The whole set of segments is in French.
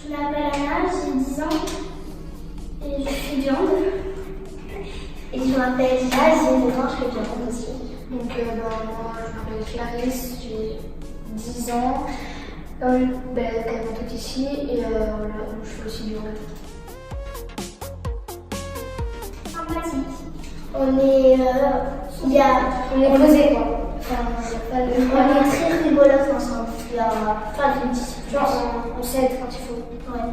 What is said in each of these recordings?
Je m'appelle Anna, j'ai 10 ans et je suis viande. Et je m'appelle Lila, j'ai 9 ans, je fais viande aussi. Donc moi je m'appelle Clarisse, j'ai 10 ans, quand même tout ici et voilà, je fais aussi du handball. Sympathique. On est posé quoi. On est très rigolotes ensemble. Il y a pas de discussion. Genre on s'aide quand il faut. Ouais.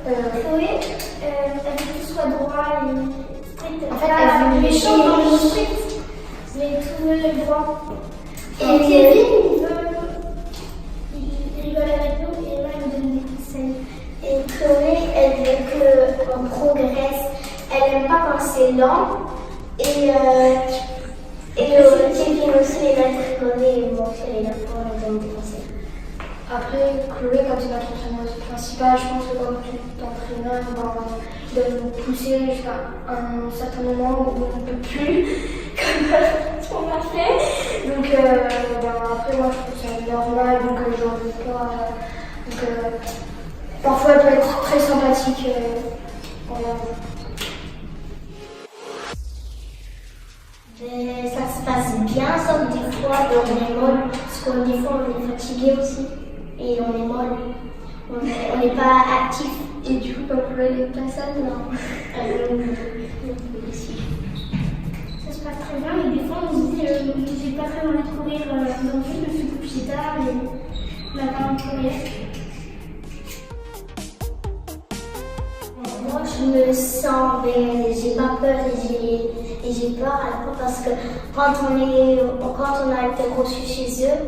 Chloé, elle veut que tout soit droit et strict. En fait, elle veut méchant dans le strict, mais tout est droit. Et Kevin, il rigole avec nous et là, il nous donne des conseils. Et Chloé, elle veut qu'on progresse. Elle n'aime pas quand c'est lent. Et Kevin aussi, il aime rigoler et moi aussi, elle est là pour nous donner des conseils. Après, Chloé, quand il est notre entraîneuse principale, je pense que comme tout entraîneur, il doit nous pousser jusqu'à un certain moment où on ne peut plus, comme ce qu'on a fait. Donc après, moi, je trouve que c'est normal, donc j'en veux pas. Parfois, elle peut être très sympathique. Voilà. Ça se passe bien, sauf des fois on est molle, parce que des fois on est fatigué aussi, et on est molle, on n'est pas actif. Et du coup, comme Chloé n'est pas sale, non. Ça se passe très bien, mais des fois on se dit j'ai pas très envie de courir dans le film, je me suis couché tard et on n'a pas envie de courir. Moi je me sens, j'ai pas peur et j'ai peur à la fois parce que quand on a été reçus chez eux,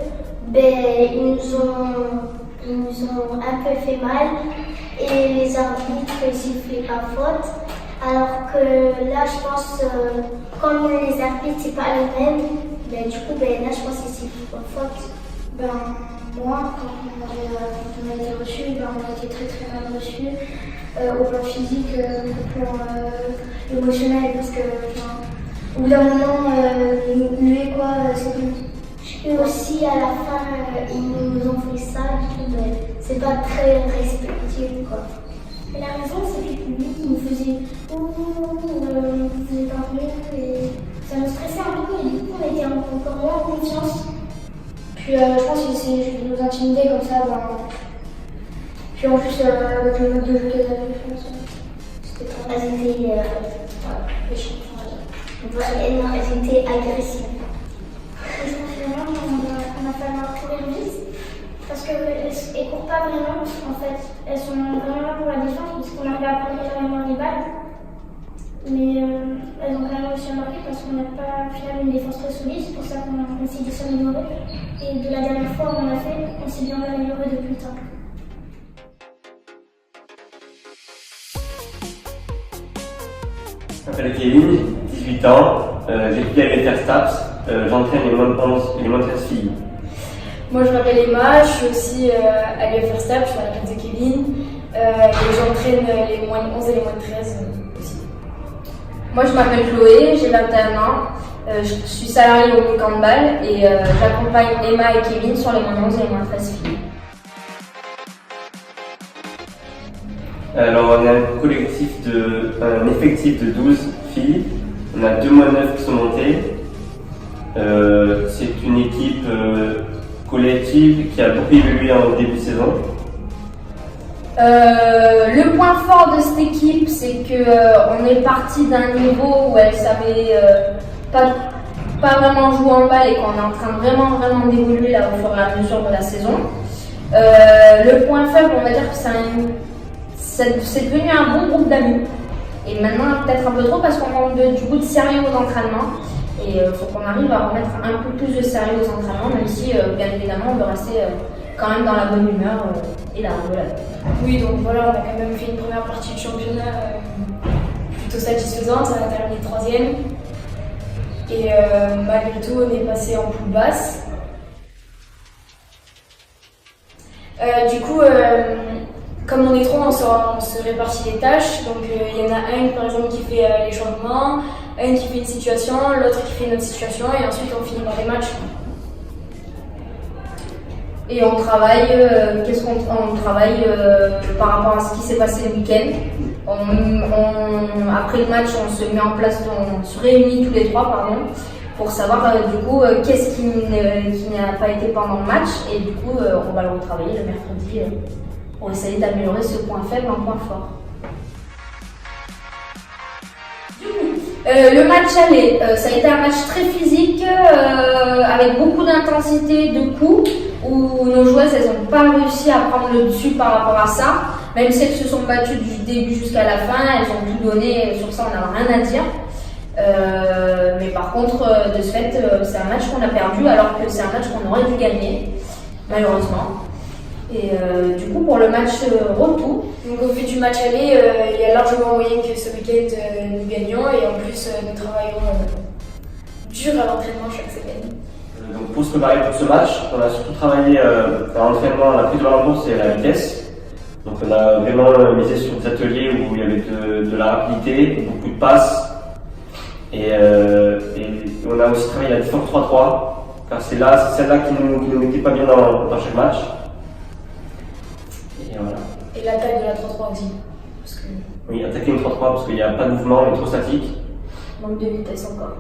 ils nous ont un peu fait mal et les arbitres ils sifflaient pas faute. Alors que là je pense comme les arbitres c'est pas les mêmes, du coup là je pense qu'ils sifflent pas faute. Moi, quand on a été reçus, on a été très très mal reçus au plan physique, au plan émotionnel, parce que au bout d'un moment, lui quoi, c'est tout. Et aussi à la fin, ils nous ont fait ça, du coup, c'est pas très respectueux quoi. Et la raison c'est que lui il nous faisait nous faisait un peu et ça nous stressait un peu et du coup on était encore moins en confiance. Puis je pense qu'il essayait de nous intimider comme ça. Puis en plus, avec le mode de jeu qu'elles avaient fait, c'était pas Elles étaient méchant. elles étaient agressives. Et je pense vraiment qu'on va falloir courir vite parce qu'elles ne courent pas vraiment en fait. Elles sont vraiment là pour la défense parce qu'on arrive à prendre énormément les balles. Mais elles ont quand même réussi à marquer parce qu'on n'a pas finalement une défense très solide. C'est pour ça qu'on s'est dit s'améliorer. Et de la dernière fois où on l'a fait, on s'est bien amélioré depuis le temps. Je m'appelle Kevin, j'ai 18 ans, j'étudie à l'Interstaps, j'entraîne les moins de 11 et les moins de 13 filles. Moi je m'appelle Emma, je suis aussi à l'UFRSTAP, je suis à la place de Kevin et j'entraîne les moins de 11 et les moins de 13 aussi. Moi je m'appelle Chloé, j'ai 21 ans, je suis salariée au MOOC Handball et j'accompagne Emma et Kevin sur les moins de 11 et les moins de 13 filles. Alors on a un effectif de 12 filles, on a 2 moins 9 qui sont montées. C'est une équipe collective qui a beaucoup évolué en début de saison. Le point fort de cette équipe, c'est qu'on est parti d'un niveau où elle savait pas vraiment jouer en balle et qu'on est en train de vraiment d'évoluer là au fur et à mesure de la saison. Le point faible, on va dire que c'est devenu un bon groupe d'amis. Et maintenant, peut-être un peu trop parce qu'on manque du coup de sérieux aux entraînements. Et il faut qu'on arrive à remettre un peu plus de sérieux aux entraînements, même si, bien évidemment, on veut rester quand même dans la bonne humeur et la rigolade. Oui, donc voilà, on a quand même fait une première partie de championnat plutôt satisfaisante, on a terminé 3e. Et malgré tout, on est passé en poule basse. Du coup, comme on est trop, on se répartit les tâches. Donc il y en a un par exemple qui fait les changements, un qui fait une situation, l'autre qui fait une autre situation et ensuite on finit par les matchs. Et on travaille, on travaille par rapport à ce qui s'est passé le week-end. Après le match, on se met en place, on se réunit tous les trois, pour savoir du coup qu'est-ce qui n'a pas été pendant le match. Et du coup, on va le retravailler le mercredi pour essayer d'améliorer ce point faible en point fort. Le match aller, ça a été un match très physique, avec beaucoup d'intensité de coups, où nos joueuses elles n'ont pas réussi à prendre le dessus par rapport à ça. Même si elles se sont battues du début jusqu'à la fin, elles ont tout donné, sur ça on n'a rien à dire. Mais par contre, de ce fait, c'est un match qu'on a perdu alors que c'est un match qu'on aurait dû gagner, malheureusement. Et du coup, pour le match retour, donc au vu du match aller, il y a largement moyen que ce week-end nous gagnions et en plus nous travaillons dur à l'entraînement chaque semaine. Donc pour se préparer pour ce match, on a surtout travaillé à l'entraînement, à la prise de la course et à la vitesse. Donc on a vraiment misé sur des ateliers où il y avait de la rapidité, beaucoup de passes. Et on a aussi travaillé la défense 3-3, car c'est celle-là qui nous mettait pas bien dans chaque match. Et voilà. Et l'attaque de la 3-3 aussi. Parce que... Oui, attaquer une 3-3 parce qu'il n'y a pas de mouvement, on est trop statique. manque de vitesse encore.